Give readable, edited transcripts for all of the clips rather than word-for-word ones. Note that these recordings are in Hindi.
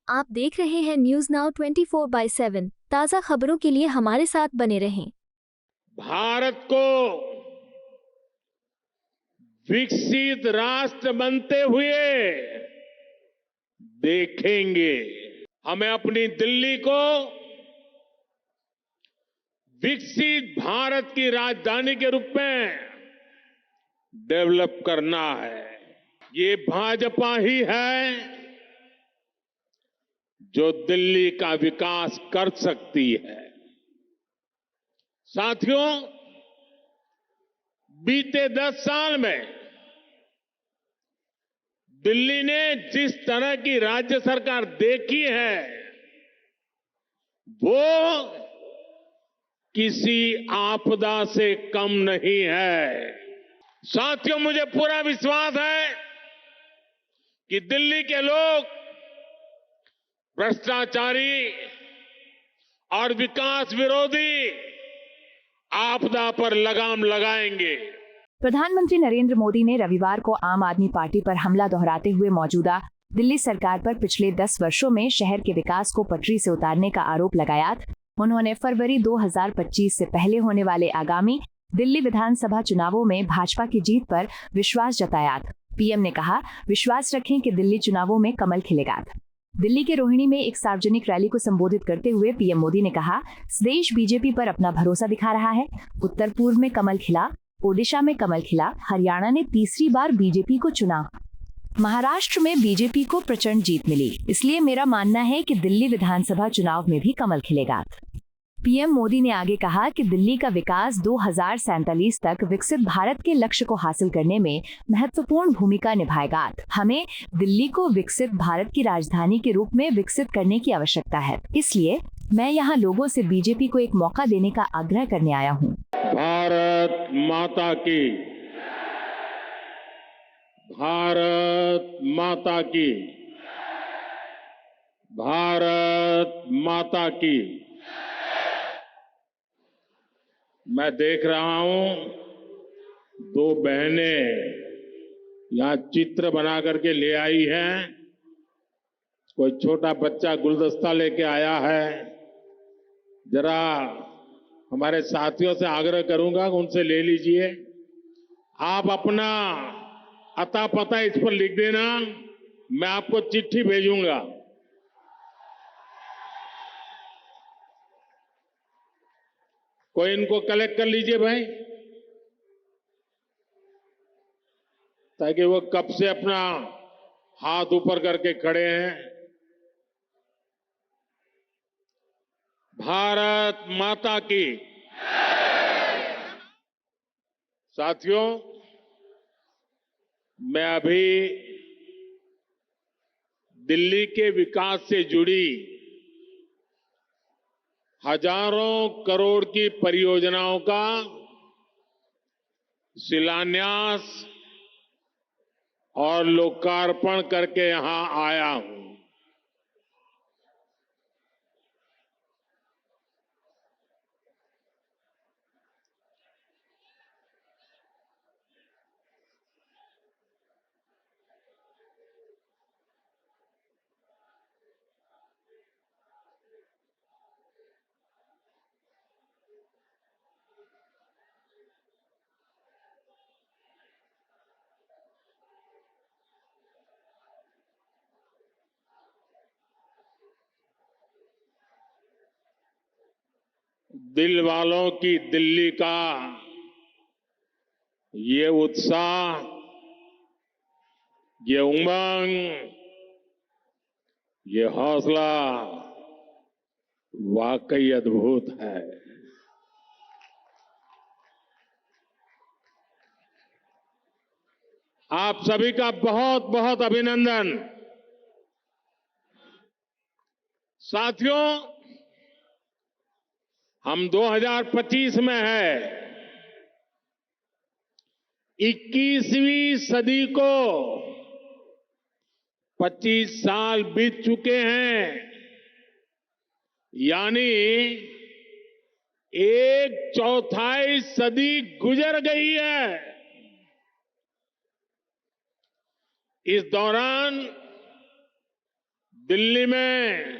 आप देख रहे हैं न्यूज नाउ 24/7। ताज़ा खबरों के लिए हमारे साथ बने रहें। भारत को विकसित राष्ट्र बनते हुए देखेंगे। हमें अपनी दिल्ली को विकसित भारत की राजधानी के रूप में डेवलप करना है। ये भाजपा ही है जो दिल्ली का विकास कर सकती है। साथियों, बीते 10 साल में दिल्ली ने जिस तरह की राज्य सरकार देखी है, वो किसी आपदा से कम नहीं है। साथियों, मुझे पूरा विश्वास है कि दिल्ली के लोग भ्रष्टाचारी और विकास विरोधी आपदा पर लगाम लगाएंगे। प्रधानमंत्री नरेंद्र मोदी ने रविवार को आम आदमी पार्टी पर हमला दोहराते हुए मौजूदा दिल्ली सरकार पर पिछले 10 वर्षों में शहर के विकास को पटरी से उतारने का आरोप लगाया। उन्होंने फरवरी 2025 से पहले होने वाले आगामी दिल्ली विधानसभा चुनावों में भाजपा की जीत पर विश्वास जताया। पीएम ने कहा, विश्वास रखें कि दिल्ली चुनावों में कमल खिलेगा। दिल्ली के रोहिणी में एक सार्वजनिक रैली को संबोधित करते हुए पीएम मोदी ने कहा, देश बीजेपी पर अपना भरोसा दिखा रहा है। उत्तर पूर्व में कमल खिला, ओडिशा में कमल खिला, हरियाणा ने तीसरी बार बीजेपी को चुना, महाराष्ट्र में बीजेपी को प्रचंड जीत मिली। इसलिए मेरा मानना है कि दिल्ली विधानसभा चुनाव में भी कमल खिलेगा। पीएम मोदी ने आगे कहा कि दिल्ली का विकास 2047 तक विकसित भारत के लक्ष्य को हासिल करने में महत्वपूर्ण भूमिका निभाएगा। हमें दिल्ली को विकसित भारत की राजधानी के रूप में विकसित करने की आवश्यकता है। इसलिए मैं यहाँ लोगों से बीजेपी को एक मौका देने का आग्रह करने आया हूँ। भारत माता की, भारत माता की, भारत माता की। मैं देख रहा हूं 2 बहनें यहां चित्र बना करके ले आई हैं। कोई छोटा बच्चा गुलदस्ता लेके आया है। जरा हमारे साथियों से आग्रह करूंगा, उनसे ले लीजिए। आप अपना अता पता इस पर लिख देना, मैं आपको चिट्ठी भेजूंगा। कोई इनको कलेक्ट कर लीजिए भाई, ताकि वो कब से अपना हाथ ऊपर करके खड़े हैं। भारत माता की। साथियों, मैं अभी दिल्ली के विकास से जुड़ी हजारों करोड़ की परियोजनाओं का शिलान्यास और लोकार्पण करके यहां आया हूं। दिल वालों की दिल्ली का ये उत्साह, ये उमंग, ये हौसला वाकई अद्भुत है। आप सभी का बहुत बहुत अभिनंदन। साथियों, हम 2025 में है। 21वीं सदी को 25 साल बीत चुके हैं, यानी 1/4 सदी गुजर गई है। इस दौरान दिल्ली में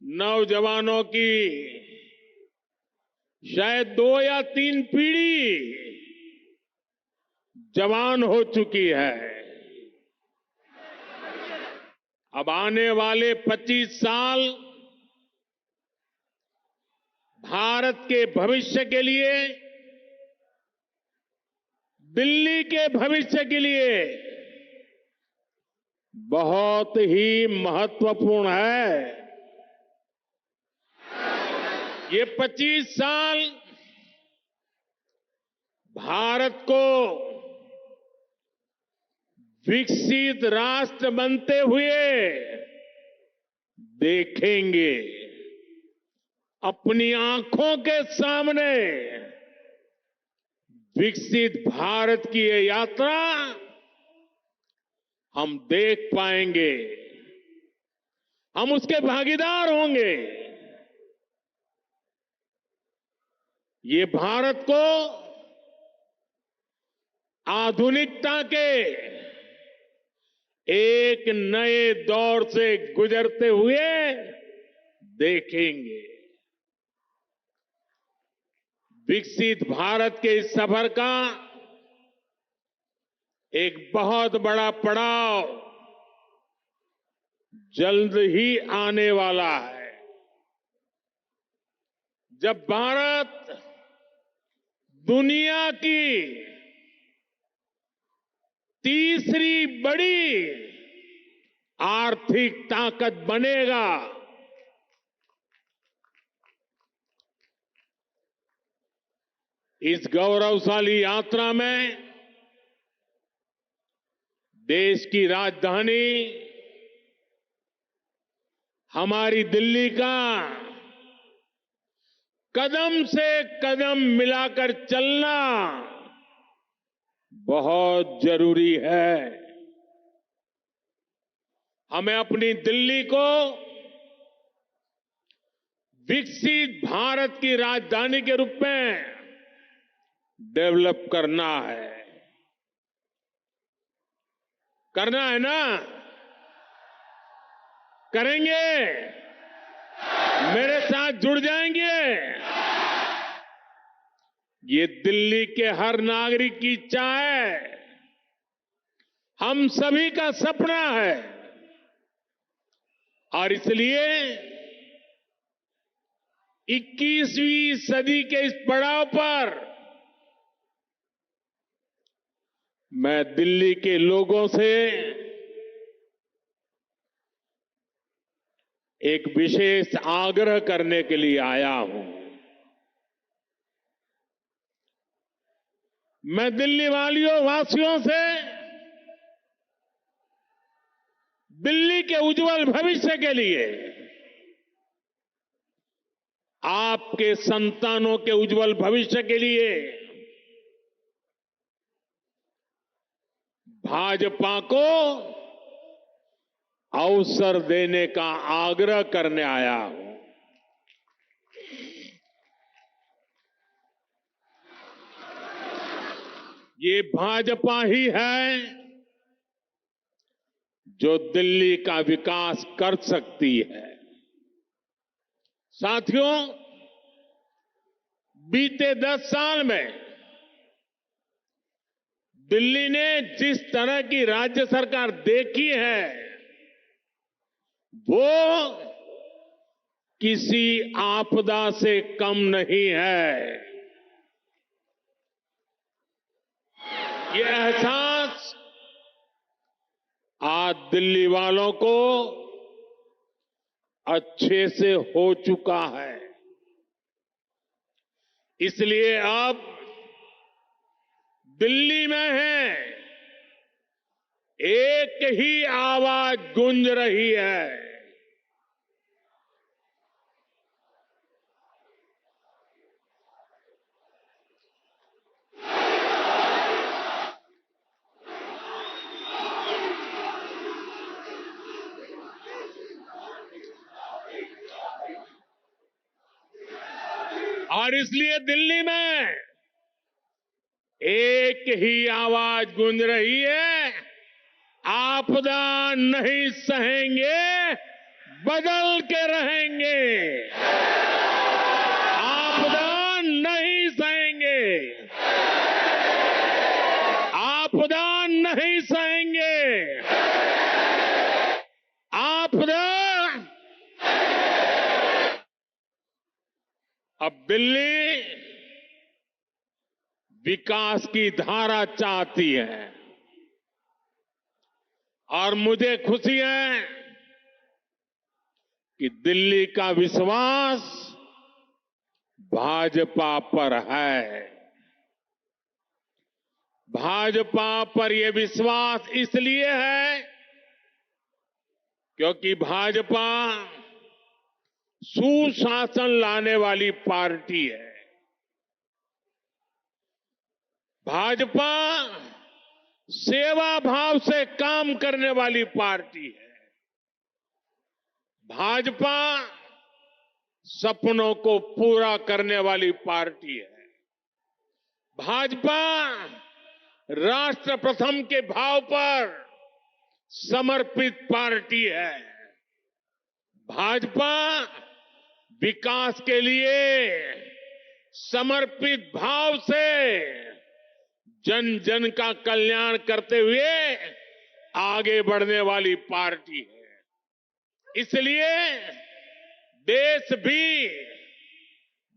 नौजवानों की शायद 2 या 3 पीढ़ी जवान हो चुकी है। अब आने वाले 25 साल भारत के भविष्य के लिए, दिल्ली के भविष्य के लिए बहुत ही महत्वपूर्ण है। ये 25 साल भारत को विकसित राष्ट्र बनते हुए देखेंगे। अपनी आंखों के सामने विकसित भारत की ये यात्रा हम देख पाएंगे, हम उसके भागीदार होंगे। ये भारत को आधुनिकता के एक नए दौर से गुजरते हुए देखेंगे। विकसित भारत के इस सफर का एक बहुत बड़ा पड़ाव जल्द ही आने वाला है, जब भारत दुनिया की तीसरी बड़ी आर्थिक ताकत बनेगा। इस गौरवशाली यात्रा में देश की राजधानी हमारी दिल्ली का कदम से कदम मिलाकर चलना बहुत जरूरी है। हमें अपनी दिल्ली को विकसित भारत की राजधानी के रूप में डेवलप करना है। करना है ना? करेंगे? मेरे साथ जुड़ जाएंगे? ये दिल्ली के हर नागरिक की इच्छा है, हम सभी का सपना है। और इसलिए 21वीं सदी के इस पड़ाव पर मैं दिल्ली के लोगों से एक विशेष आग्रह करने के लिए आया हूं। मैं दिल्ली वासियों से दिल्ली के उज्जवल भविष्य के लिए, आपके संतानों के उज्जवल भविष्य के लिए भाजपा को अवसर देने का आग्रह करने आया हूं। ये भाजपा ही है जो दिल्ली का विकास कर सकती है। साथियों, बीते 10 साल में दिल्ली ने जिस तरह की राज्य सरकार देखी है, वो किसी आपदा से कम नहीं है। ये एहसास आज दिल्ली वालों को अच्छे से हो चुका है। इसलिए अब दिल्ली में है, एक ही आवाज गूंज रही है। और इसलिए दिल्ली में एक ही आवाज गूंज रही है, आप आपदा नहीं सहेंगे, बदल के रहेंगे। आपदा नहीं सहेंगे, आपदा नहीं सहेंगे, आपदा। अब दिल्ली विकास की धारा चाहती है और मुझे खुशी है कि दिल्ली का विश्वास भाजपा पर है। भाजपा पर यह विश्वास इसलिए है क्योंकि भाजपा सुशासन लाने वाली पार्टी है। भाजपा सेवा भाव से काम करने वाली पार्टी है। भाजपा सपनों को पूरा करने वाली पार्टी है। भाजपा राष्ट्र प्रथम के भाव पर समर्पित पार्टी है। भाजपा विकास के लिए समर्पित भाव से जन जन का कल्याण करते हुए आगे बढ़ने वाली पार्टी है। इसलिए देश भी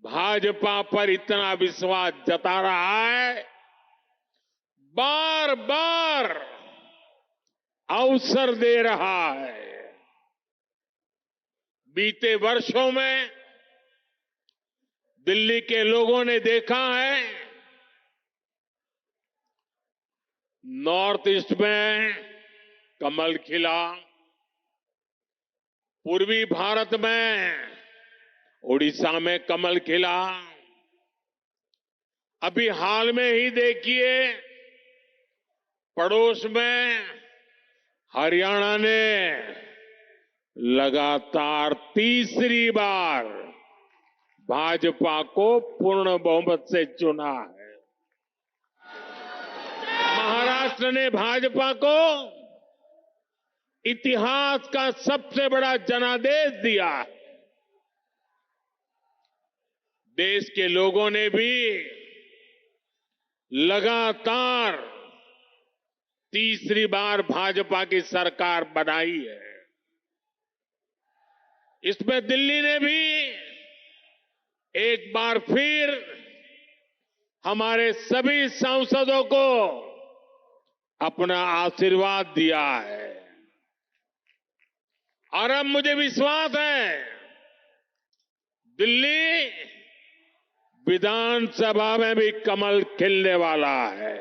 भाजपा पर इतना विश्वास जता रहा है, बार बार अवसर दे रहा है। बीते वर्षों में दिल्ली के लोगों ने देखा है, नॉर्थ ईस्ट में कमल खिला, पूर्वी भारत में उड़ीसा में कमल खिला। अभी हाल में ही देखिए पड़ोस में हरियाणा ने लगातार तीसरी बार भाजपा को पूर्ण बहुमत से चुना है। महाराष्ट्र ने भाजपा को इतिहास का सबसे बड़ा जनादेश दिया है। देश के लोगों ने भी लगातार तीसरी बार भाजपा की सरकार बनाई है। इसमें दिल्ली ने भी एक बार फिर हमारे सभी सांसदों को अपना आशीर्वाद दिया है और अब मुझे विश्वास है दिल्ली विधानसभा में भी कमल खिलने वाला है।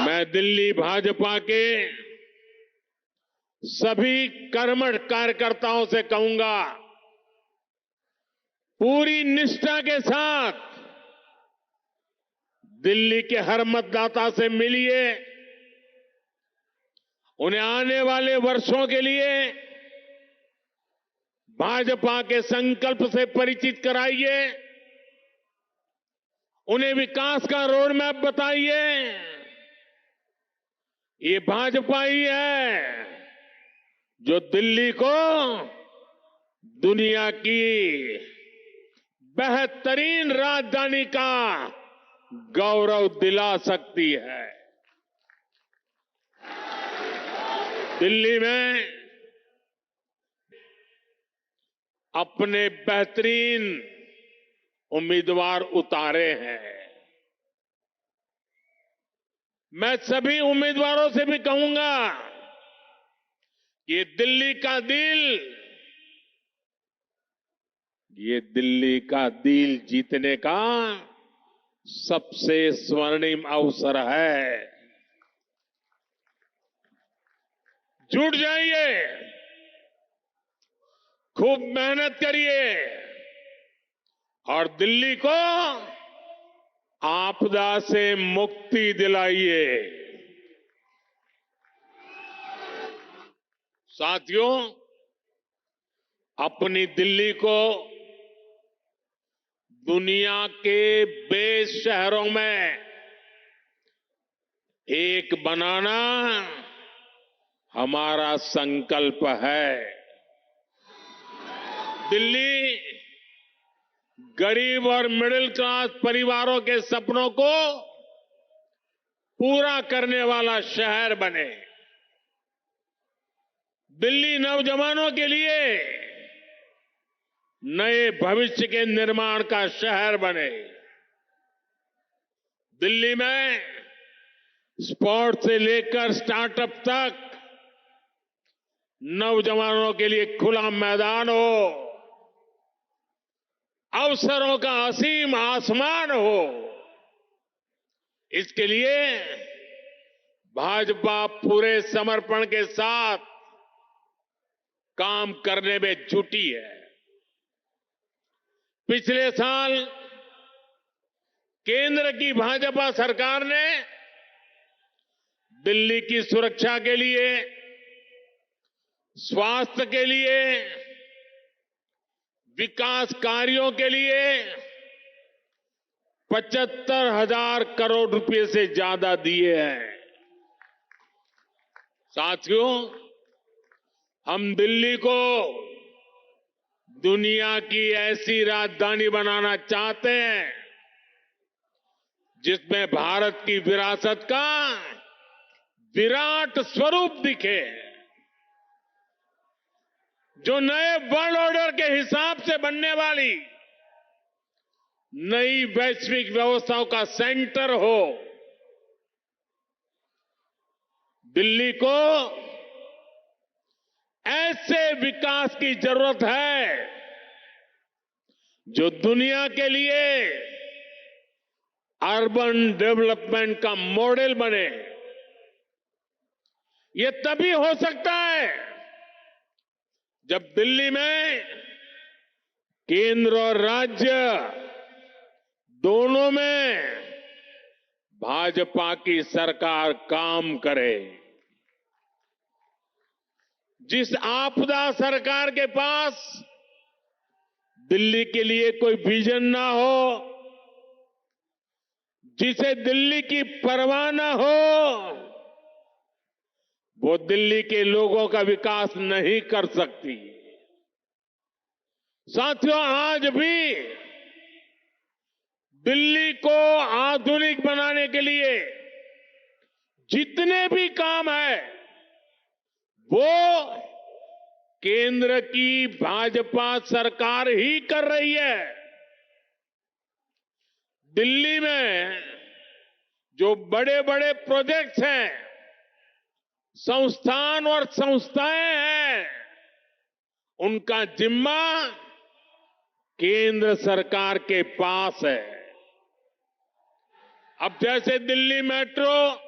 मैं दिल्ली भाजपा के सभी कर्मठ कार्यकर्ताओं से कहूंगा, पूरी निष्ठा के साथ दिल्ली के हर मतदाता से मिलिए, उन्हें आने वाले वर्षों के लिए भाजपा के संकल्प से परिचित कराइए, उन्हें विकास का रोड मैप बताइए। ये भाजपा ही है जो दिल्ली को दुनिया की बेहतरीन राजधानी का गौरव दिला सकती है। दिल्ली में अपने बेहतरीन उम्मीदवार उतारे हैं। मैं सभी उम्मीदवारों से भी कहूंगा, ये दिल्ली का दिल जीतने का सबसे स्वर्णिम अवसर है। जुट जाइए, खूब मेहनत करिए और दिल्ली को आपदा से मुक्ति दिलाइए। साथियों, अपनी दिल्ली को दुनिया के बेस्ट शहरों में एक बनाना हमारा संकल्प है। दिल्ली गरीब और मिडिल क्लास परिवारों के सपनों को पूरा करने वाला शहर बने। दिल्ली नौजवानों के लिए नए भविष्य के निर्माण का शहर बने। दिल्ली में स्पोर्ट्स से लेकर स्टार्टअप तक नौजवानों के लिए खुला मैदान हो, अवसरों का असीम आसमान हो। इसके लिए भाजपा पूरे समर्पण के साथ काम करने में जुटी है। पिछले साल केंद्र की भाजपा सरकार ने दिल्ली की सुरक्षा के लिए, स्वास्थ्य के लिए, विकास कार्यों के लिए 75,000 करोड़ रुपए से ज्यादा दिए हैं। साथियों, हम दिल्ली को दुनिया की ऐसी राजधानी बनाना चाहते हैं जिसमें भारत की विरासत का विराट स्वरूप दिखे, जो नए वर्ल्ड ऑर्डर के हिसाब से बनने वाली नई वैश्विक व्यवस्थाओं का सेंटर हो। दिल्ली को ऐसे विकास की जरूरत है जो दुनिया के लिए अर्बन डेवलपमेंट का मॉडल बने। ये तभी हो सकता है जब दिल्ली में केंद्र और राज्य दोनों में भाजपा की सरकार काम करे। जिस आपदा सरकार के पास दिल्ली के लिए कोई विजन ना हो, जिसे दिल्ली की परवाह ना हो, वो दिल्ली के लोगों का विकास नहीं कर सकती। साथियों, आज भी दिल्ली को आधुनिक बनाने के लिए जितने भी काम है वो केंद्र की भाजपा सरकार ही कर रही है। दिल्ली में जो बड़े बड़े प्रोजेक्ट्स हैं, संस्थान और संस्थाएं हैं, उनका जिम्मा केंद्र सरकार के पास है। अब जैसे दिल्ली मेट्रो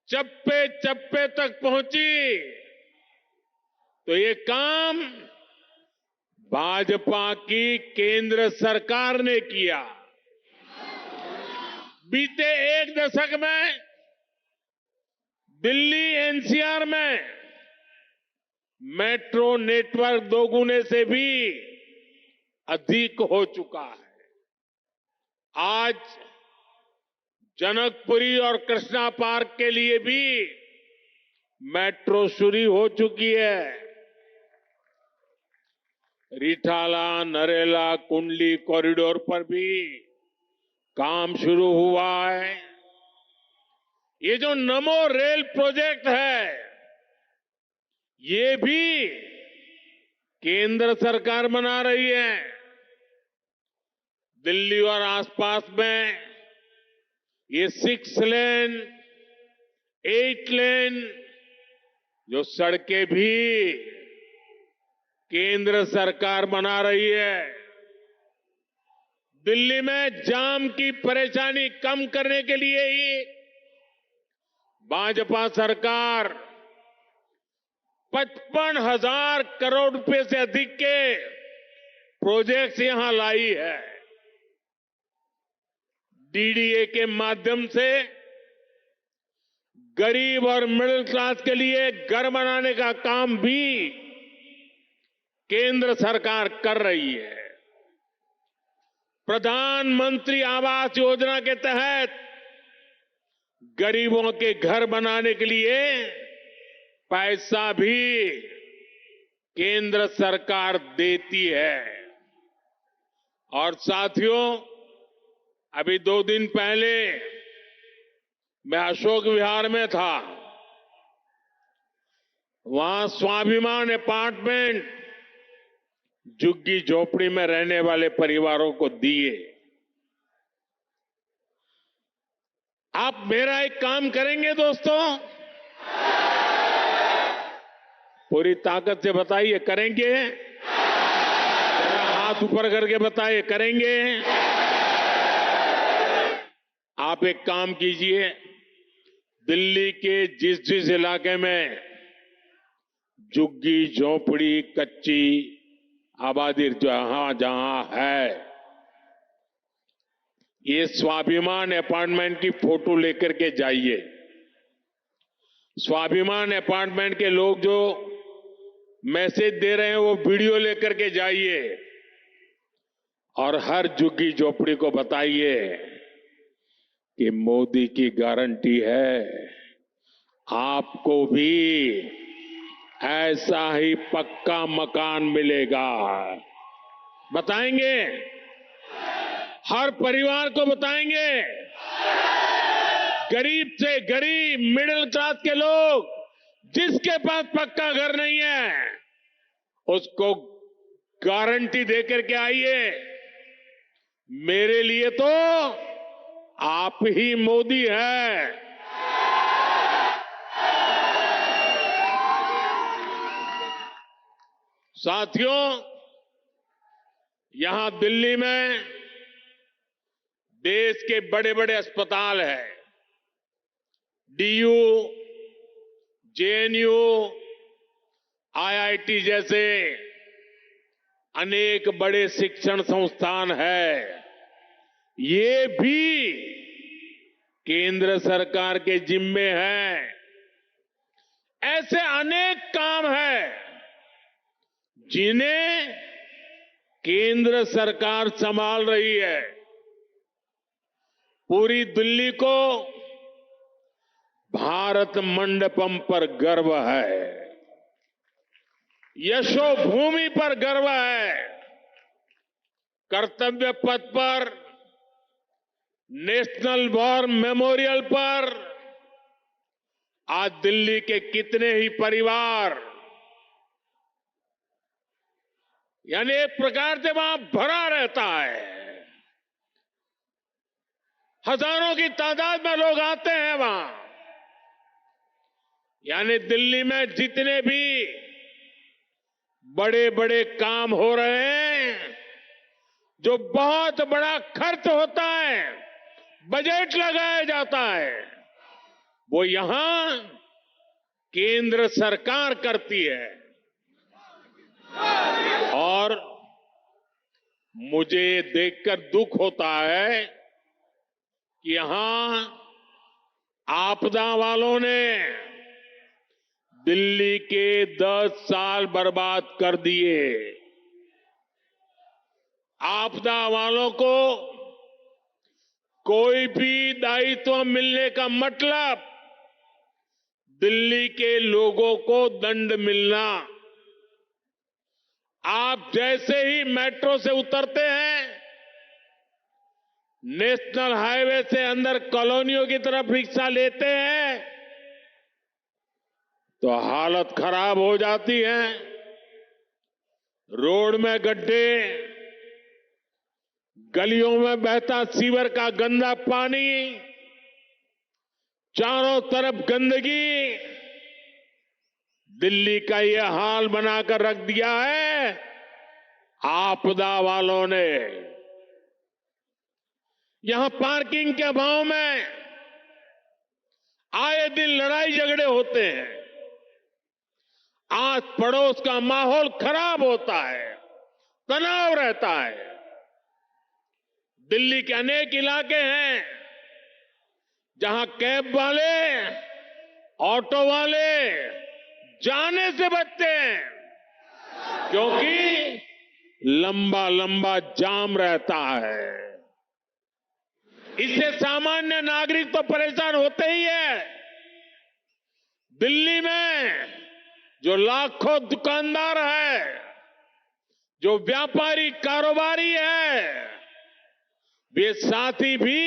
चप्पे चप्पे तक पहुंची, तो ये काम भाजपा की केंद्र सरकार ने किया। बीते एक दशक में दिल्ली एनसीआर में मेट्रो नेटवर्क दोगुने से भी अधिक हो चुका है। आज जनकपुरी और कृष्णा पार्क के लिए भी मेट्रो शुरू हो चुकी है। रिठाला, नरेला, कुंडली कॉरिडोर पर भी काम शुरू हुआ है। ये जो नमो रेल प्रोजेक्ट है, ये भी केंद्र सरकार बना रही है। दिल्ली और आसपास में ये 6 लेन, 8 लेन जो सड़कें भी केंद्र सरकार बना रही है। दिल्ली में जाम की परेशानी कम करने के लिए ही भाजपा सरकार 55,000 करोड़ रुपए से अधिक के प्रोजेक्ट्स यहां लाई है। डीडीए के माध्यम से गरीब और मिडिल क्लास के लिए घर बनाने का काम भी केंद्र सरकार कर रही है। प्रधानमंत्री आवास योजना के तहत गरीबों के घर बनाने के लिए पैसा भी केंद्र सरकार देती है। और साथियों, अभी 2 दिन पहले मैं अशोक विहार में था। वहां स्वाभिमान अपार्टमेंट झुग्गी झोपड़ी में रहने वाले परिवारों को दिए। आप मेरा एक काम करेंगे दोस्तों? पूरी ताकत से बताइए, करेंगे? जरा हाथ ऊपर करके बताइए, करेंगे? आप एक काम कीजिए, दिल्ली के जिस जिस इलाके में झुग्गी झोपड़ी कच्ची आबादी जहां जहां है, ये स्वाभिमान अपार्टमेंट की फोटो लेकर के जाइए। स्वाभिमान अपार्टमेंट के लोग जो मैसेज दे रहे हैं वो वीडियो लेकर के जाइए और हर झुग्गी झोपड़ी को बताइए कि मोदी की गारंटी है, आपको भी ऐसा ही पक्का मकान मिलेगा। बताएंगे? हर परिवार को बताएंगे। गरीब से गरीब मिडिल क्लास के लोग जिसके पास पक्का घर नहीं है उसको गारंटी देकर के आइए। मेरे लिए तो आप ही मोदी है। साथियों, यहां दिल्ली में देश के बड़े बड़े अस्पताल हैं। डीयू, जेएनयू, आईआईटी जैसे अनेक बड़े शिक्षण संस्थान हैं। ये भी केंद्र सरकार के जिम्मे हैं। ऐसे अनेक काम हैं जिन्हें केंद्र सरकार संभाल रही है। पूरी दिल्ली को भारत मंडपम पर गर्व है, यशोभूमि पर गर्व है। कर्तव्य पथ पर, नेशनल वॉर मेमोरियल पर आज दिल्ली के कितने ही परिवार, यानी एक प्रकार से वहां भरा रहता है। हजारों की तादाद में लोग आते हैं वहां। यानी दिल्ली में जितने भी बड़े बड़े काम हो रहे हैं, जो बहुत बड़ा खर्च होता है, बजट लगाया जाता है, वो यहां केंद्र सरकार करती है। और मुझे ये देखकर दुख होता है कि यहां आपदा वालों ने दिल्ली के 10 साल बर्बाद कर दिए। आपदा वालों को कोई भी दायित्व मिलने का मतलब दिल्ली के लोगों को दंड मिलना। आप जैसे ही मेट्रो से उतरते हैं, नेशनल हाईवे से अंदर कॉलोनियों की तरफ रिक्शा लेते हैं तो हालत खराब हो जाती है। रोड में गड्ढे, गलियों में बहता सीवर का गंदा पानी, चारों तरफ गंदगी, दिल्ली का ये हाल बनाकर रख दिया है आपदा वालों ने। यहां पार्किंग के अभाव में आए दिन लड़ाई झगड़े होते हैं। आस पड़ोस का माहौल खराब होता है, तनाव रहता है। दिल्ली के अनेक इलाके हैं जहां कैब वाले, ऑटो वाले जाने से बचते हैं क्योंकि लंबा लंबा जाम रहता है। इससे सामान्य नागरिक तो परेशान होते ही है। दिल्ली में जो लाखों दुकानदार है, जो व्यापारी कारोबारी है, वे साथी भी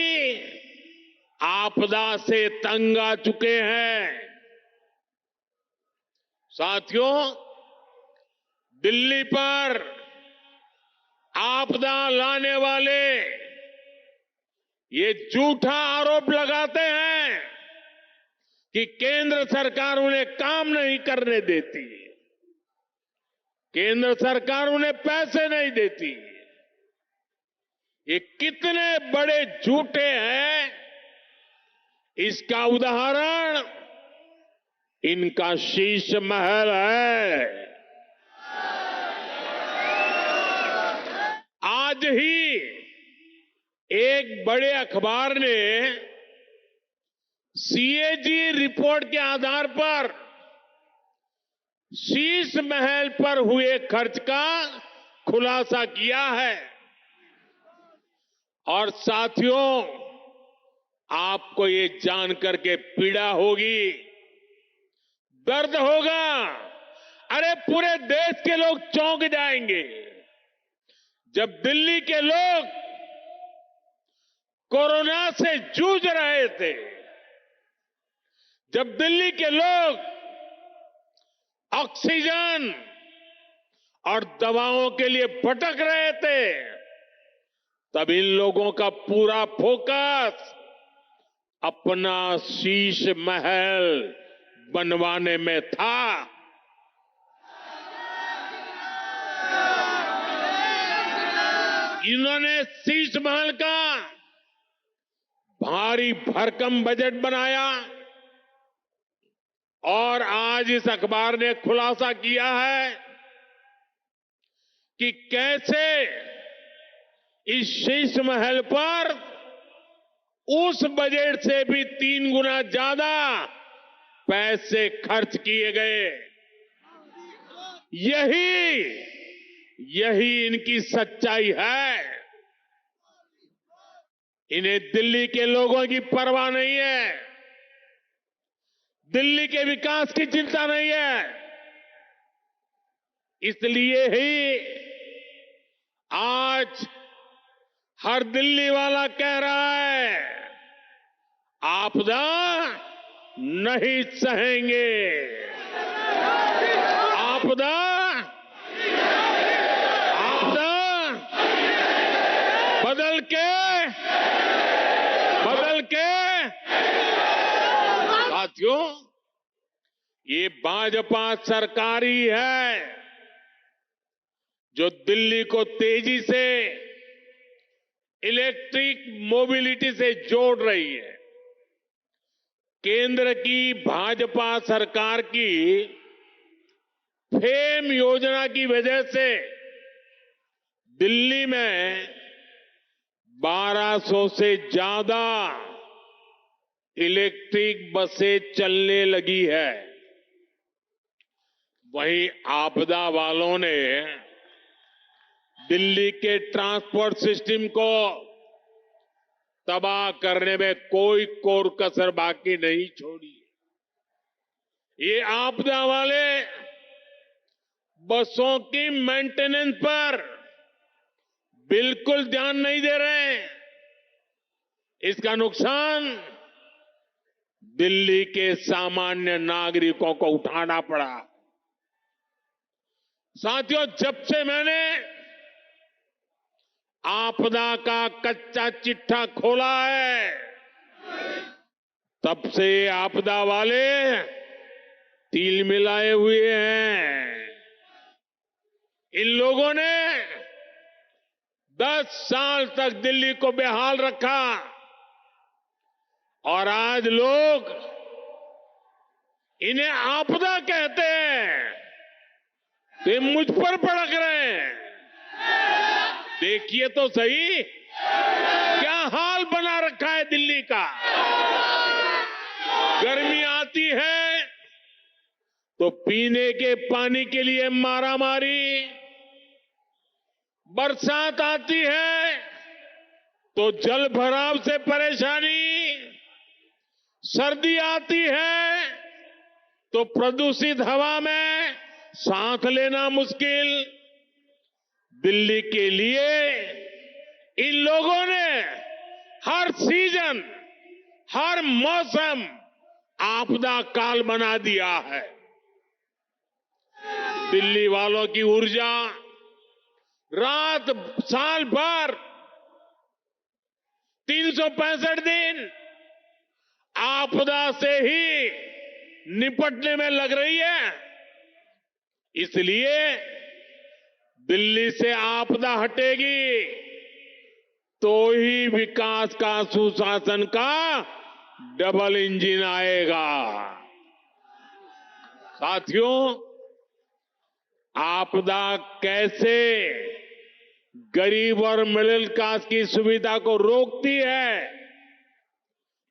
आपदा से तंग आ चुके हैं। साथियों, दिल्ली पर आपदा लाने वाले ये झूठा आरोप लगाते हैं कि केंद्र सरकार उन्हें काम नहीं करने देती, केंद्र सरकार उन्हें पैसे नहीं देती। ये कितने बड़े झूठे हैं, इसका उदाहरण इनका शीश महल है। आज ही एक बड़े अखबार ने सीएजी रिपोर्ट के आधार पर शीश महल पर हुए खर्च का खुलासा किया है। और साथियों, आपको ये जानकर के पीड़ा होगी, दर्द होगा। अरे पूरे देश के लोग चौंक जाएंगे जब दिल्ली के लोग कोरोना से जूझ रहे थे, जब दिल्ली के लोग ऑक्सीजन और दवाओं के लिए भटक रहे थे, तब इन लोगों का पूरा फोकस अपना शीश महल बनवाने में था। इन्होंने शीश महल का भारी भरकम बजट बनाया और आज इस अखबार ने खुलासा किया है कि कैसे इस शीश महल पर उस बजट से भी 3 गुना ज्यादा पैसे खर्च किए गए। यही इनकी सच्चाई है। इन्हें दिल्ली के लोगों की परवाह नहीं है, दिल्ली के विकास की चिंता नहीं है। इसलिए ही आज हर दिल्ली वाला कह रहा है, आपदा नहीं सहेंगे, आपदा बदल के साथियों, ये भाजपा सरकार ही है जो दिल्ली को तेजी से इलेक्ट्रिक मोबिलिटी से जोड़ रही है। केंद्र की भाजपा सरकार की फेम योजना की वजह से दिल्ली में 1200 से ज्यादा इलेक्ट्रिक बसें चलने लगी है। वहीं आपदा वालों ने दिल्ली के ट्रांसपोर्ट सिस्टम को तबाह करने में कोई कोर कसर बाकी नहीं छोड़ी। ये आपदा वाले बसों की मेंटेनेंस पर बिल्कुल ध्यान नहीं दे रहे हैं। इसका नुकसान दिल्ली के सामान्य नागरिकों को उठाना पड़ा। साथियों, जब से मैंने आपदा का कच्चा चिट्ठा खोला है, तब से आपदा वाले तिल मिलाए हुए हैं। इन लोगों ने 10 साल तक दिल्ली को बेहाल रखा और आज लोग इन्हें आपदा कहते हैं, तो मुझ पर भड़क रहे हैं। देखिए तो सही क्या हाल बना रखा है दिल्ली का। गर्मी आती है तो पीने के पानी के लिए मारामारी, बरसात आती है तो जल भराव से परेशानी, सर्दी आती है तो प्रदूषित हवा में सांस लेना मुश्किल। दिल्ली के लिए इन लोगों ने हर सीजन, हर मौसम आपदा काल बना दिया है। दिल्ली वालों की ऊर्जा रात साल भर 365 दिन आपदा से ही निपटने में लग रही है। इसलिए दिल्ली से आपदा हटेगी तो ही विकास का, सुशासन का डबल इंजन आएगा। साथियों, आपदा कैसे गरीब और मिडिल क्लास की सुविधा को रोकती है,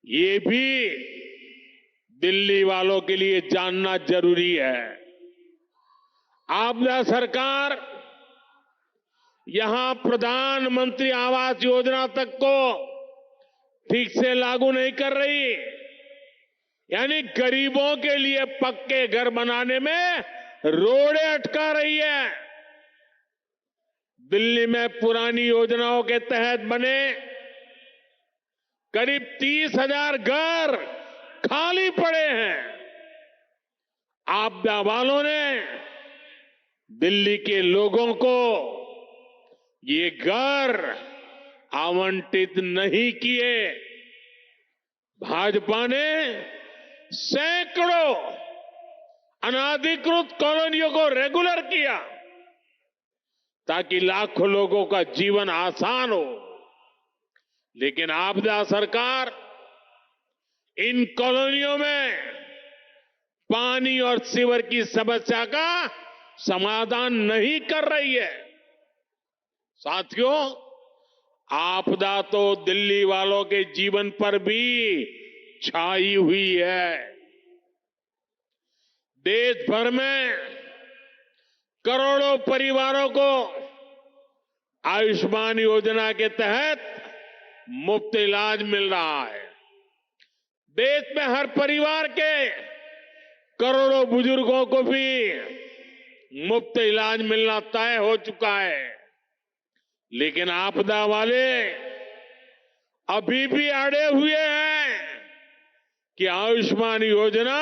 ये भी दिल्ली वालों के लिए जानना जरूरी है। आपदा सरकार यहां प्रधानमंत्री आवास योजना तक को ठीक से लागू नहीं कर रही, यानी गरीबों के लिए पक्के घर बनाने में रोड़े अटका रही है। दिल्ली में पुरानी योजनाओं के तहत बने करीब 30,000 घर खाली पड़े हैं। आपदा वालों ने दिल्ली के लोगों को ये घर आवंटित नहीं किए। भाजपा ने सैकड़ों अनाधिकृत कॉलोनियों को रेगुलर किया ताकि लाखों लोगों का जीवन आसान हो। लेकिन आपदा सरकार इन कॉलोनियों में पानी और सीवर की समस्या का समाधान नहीं कर रही है। साथियों, आपदा तो दिल्ली वालों के जीवन पर भी छाई हुई है। देश भर में करोड़ों परिवारों को आयुष्मान योजना के तहत मुफ्त इलाज मिल रहा है। देश में हर परिवार के करोड़ों बुजुर्गों को भी मुफ्त इलाज मिलना तय हो चुका है। लेकिन आपदा वाले अभी भी अड़े हुए हैं कि आयुष्मान योजना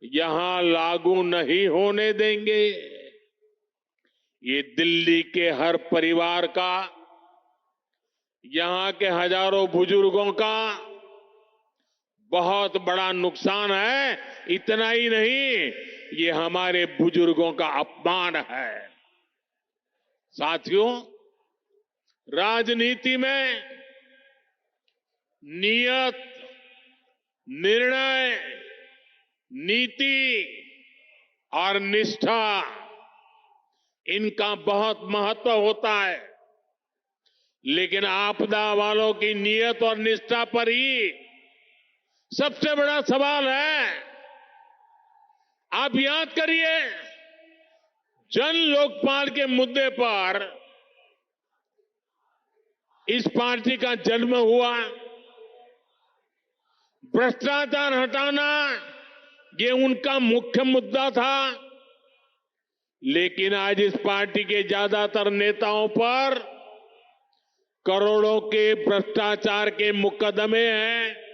यहां लागू नहीं होने देंगे। ये दिल्ली के हर परिवार का, यहां के हजारों बुजुर्गों का बहुत बड़ा नुकसान है। इतना ही नहीं, ये हमारे बुजुर्गों का अपमान है। साथियों, राजनीति में नियत, निर्णय, नीति और निष्ठा, इनका बहुत महत्व होता है। लेकिन आपदा वालों की नियत और निष्ठा पर ही सबसे बड़ा सवाल है। आप याद करिए, जन लोकपाल के मुद्दे पर इस पार्टी का जन्म हुआ। भ्रष्टाचार हटाना ये उनका मुख्य मुद्दा था। लेकिन आज इस पार्टी के ज्यादातर नेताओं पर करोड़ों के भ्रष्टाचार के मुकदमे हैं।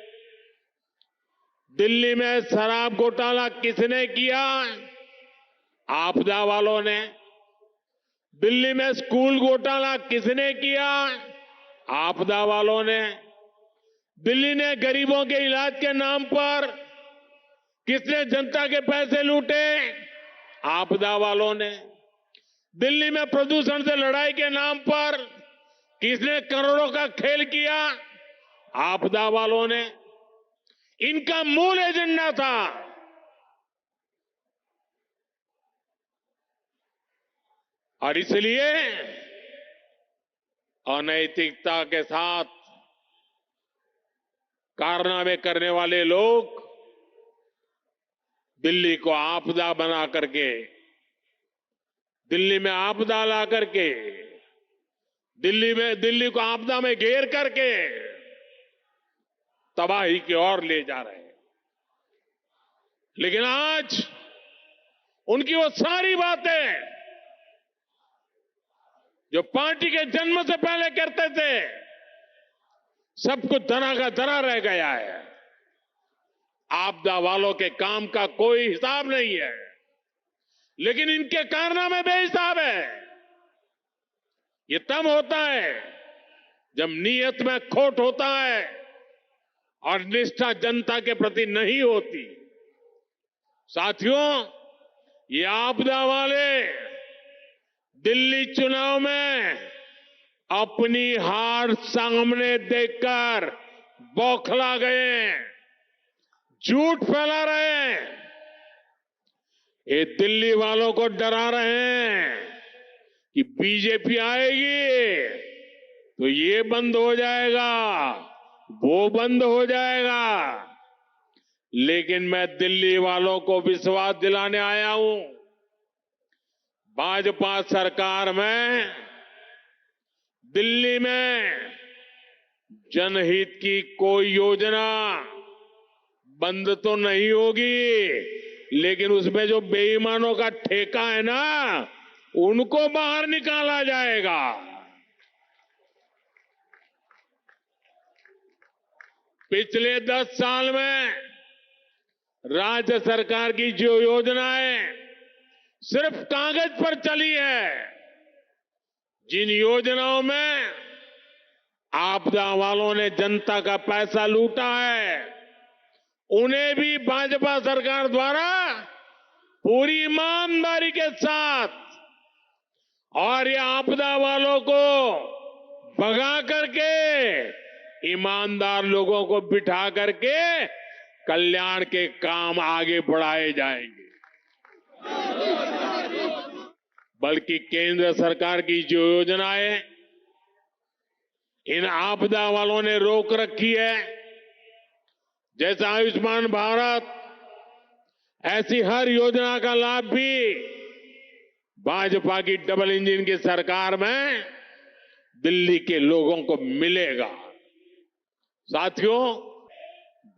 दिल्ली में शराब घोटाला किसने किया? आपदा वालों ने। दिल्ली में स्कूल घोटाला किसने किया? आपदा वालों ने। दिल्ली ने गरीबों के इलाज के नाम पर किसने जनता के पैसे लूटे? आपदा वालों ने। दिल्ली में प्रदूषण से लड़ाई के नाम पर किसने करोड़ों का खेल किया? आपदा वालों ने। इनका मूल एजेंडा था और इसलिए अनैतिकता के साथ कारनामे करने वाले लोग दिल्ली को आपदा बना करके, दिल्ली में आपदा ला करके दिल्ली को आपदा में घेर करके तबाही की ओर ले जा रहे हैं। लेकिन आज उनकी वो सारी बातें जो पार्टी के जन्म से पहले करते थे, सब कुछ धरा का धरा रह गया है। आपदा वालों के काम का कोई हिसाब नहीं है, लेकिन इनके कारनामे बेहिसाब है। ये तब होता है जब नीयत में खोट होता है और निष्ठा जनता के प्रति नहीं होती। साथियों, ये आपदा वाले दिल्ली चुनाव में अपनी हार सामने देखकर बौखला गए, झूठ फैला रहे हैं। ये दिल्ली वालों को डरा रहे हैं कि बीजेपी आएगी तो ये बंद हो जाएगा, वो बंद हो जाएगा। लेकिन मैं दिल्ली वालों को विश्वास दिलाने आया हूं, भाजपा सरकार में दिल्ली में जनहित की कोई योजना बंद तो नहीं होगी, लेकिन उसमें जो बेईमानों का ठेका है ना, उनको बाहर निकाला जाएगा। पिछले 10 साल में राज्य सरकार की जो योजनाएं सिर्फ कागज पर चली है, जिन योजनाओं में आपदा वालों ने जनता का पैसा लूटा है, उन्हें भी भाजपा सरकार द्वारा पूरी ईमानदारी के साथ और ये आपदा वालों को भगा करके ईमानदार लोगों को बिठा करके कल्याण के काम आगे बढ़ाए जाएंगे। बल्कि केंद्र सरकार की जो योजनाएं इन आपदा वालों ने रोक रखी है, जैसे आयुष्मान भारत, ऐसी हर योजना का लाभ भी भाजपा की डबल इंजन की सरकार में दिल्ली के लोगों को मिलेगा। साथियों,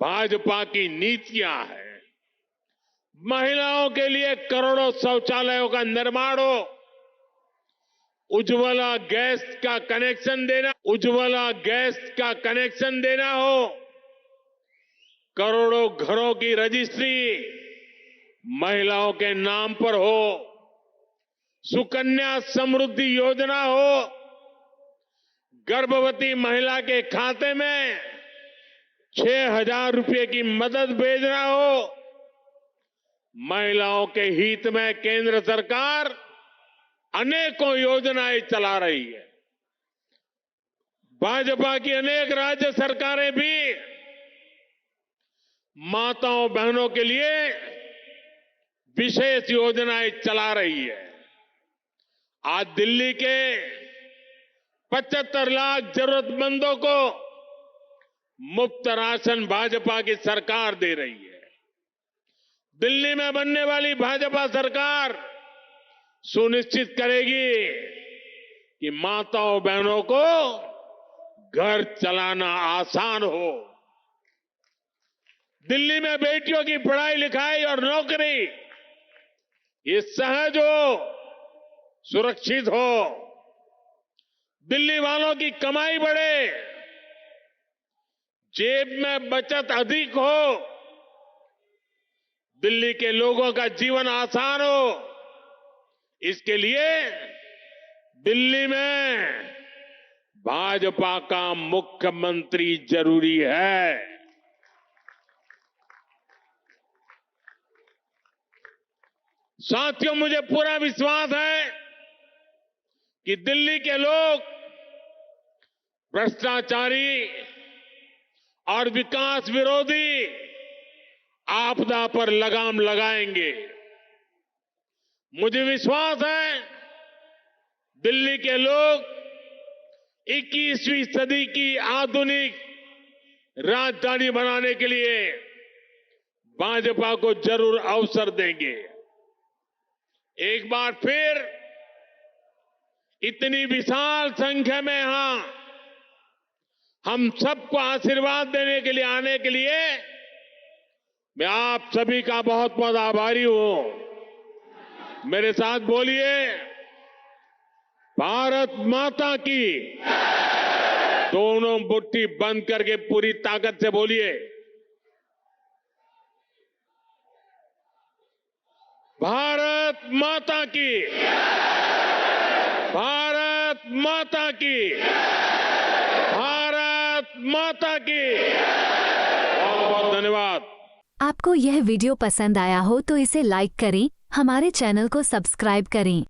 भाजपा की नीतियां हैं, महिलाओं के लिए करोड़ों शौचालयों का निर्माण हो, उज्ज्वला गैस का कनेक्शन देना हो, करोड़ों घरों की रजिस्ट्री महिलाओं के नाम पर हो, सुकन्या समृद्धि योजना हो, गर्भवती महिला के खाते में 6,000 रुपए की मदद भेजना हो। महिलाओं के हित में केंद्र सरकार अनेकों योजनाएं चला रही है। भाजपा की अनेक राज्य सरकारें भी माताओं बहनों के लिए विशेष योजनाएं चला रही है। आज दिल्ली के 75 लाख जरूरतमंदों को मुफ्त राशन भाजपा की सरकार दे रही है। दिल्ली में बनने वाली भाजपा सरकार सुनिश्चित करेगी कि माताओं बहनों को घर चलाना आसान हो। दिल्ली में बेटियों की पढ़ाई लिखाई और नौकरी ये सहज हो, सुरक्षित हो। दिल्ली वालों की कमाई बढ़े, जेब में बचत अधिक हो, दिल्ली के लोगों का जीवन आसान हो। इसके लिए दिल्ली में भाजपा का मुख्यमंत्री जरूरी है। साथियों, मुझे पूरा विश्वास है कि दिल्ली के लोग भ्रष्टाचारी और विकास विरोधी आपदा पर लगाम लगाएंगे। मुझे विश्वास है दिल्ली के लोग 21वीं सदी की आधुनिक राजधानी बनाने के लिए भाजपा को जरूर अवसर देंगे। एक बार फिर इतनी विशाल संख्या में यहां हम सबको आशीर्वाद देने के लिए आने के लिए मैं आप सभी का बहुत बहुत आभारी हूं। मेरे साथ बोलिए, भारत माता की। दोनों मुट्ठी बंद करके पूरी ताकत से बोलिए, भारत माता की। भारत माता की। भारत माता की। बहुत बहुत धन्यवाद। आपको यह वीडियो पसंद आया हो तो इसे लाइक करें, हमारे चैनल को सब्सक्राइब करें